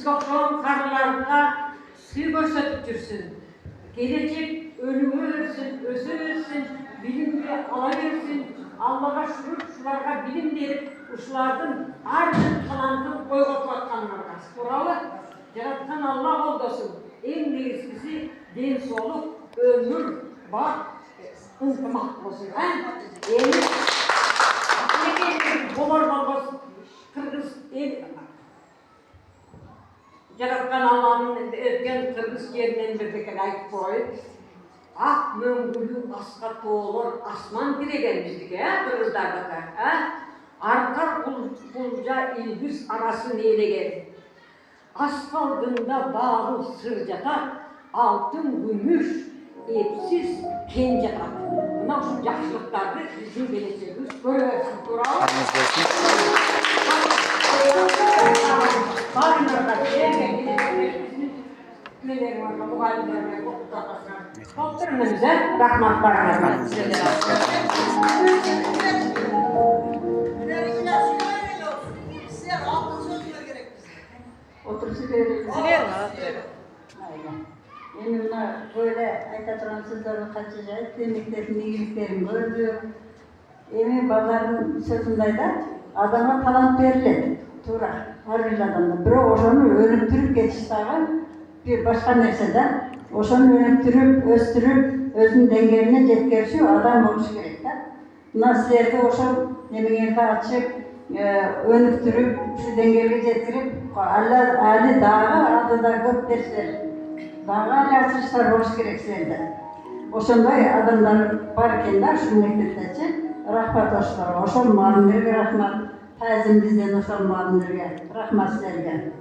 Bizge oxşayan karılarına suyu gösterip жүрсün. Gelecek ölümü ölsün, özü ölsün, bilimle alaversin. Allah'a şükür, şularga bilim verip, uşulardan her bir talantın koyup atkanlarga. Buralı, yaratkan Allah oldasın. En değerlisi den soluk, ömür, bak, ıntımak olsun. Eğer Bomar babas Kırgız yaratkan Allah'ın ötken Kırgız yerinden bir tekel ayıp koyup ak möngülü asqa olur asman diregenizdik ya Kırgızlardaki. Arka kulca ilgüs arası neyle geldi. Asfaldında bağlı sır yatar, altın gümüş, epsiz ken yatar. Buna şu yaşlıklarda bizim geleceğimiz görüyorsun. Bağırlarına yerine gidip neler var, muhaliflerine kopturun bize, rahmatlarına. Otursun verelim. Benimle böyle aytatılan sözlerini kaçacağız, demeklerin iyiliklerini gördük. Emin Badar'ın sözündeydi, adama talant verildi. Tura, her bir adamda. Biri oşonu önüktürüp geçiştağın bir başka nerseden, oşonu önüktürüp, östürüp, özünün dengeline jetkerici adam olmuş gerek. Bunlar sizlerde oşon demeyerde açıp, önüktürüp, şu dengeli jetkirip, Ali dağı adıda köp dersler. Dağı Ali açışlar olmuş gerek sizlerde. Oşonday adamlar barkenler şu mektepteçi, rahmat oşlar, oşon malımlarga rahmat. Tazim bizden oşon malımlarga, rahmat sizlerge.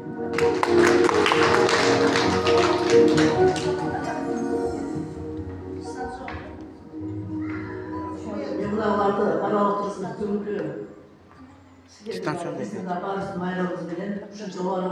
Yıllarlarda bana otursun, türlü. Sizin de bağırsın, mayravuz bilen, şu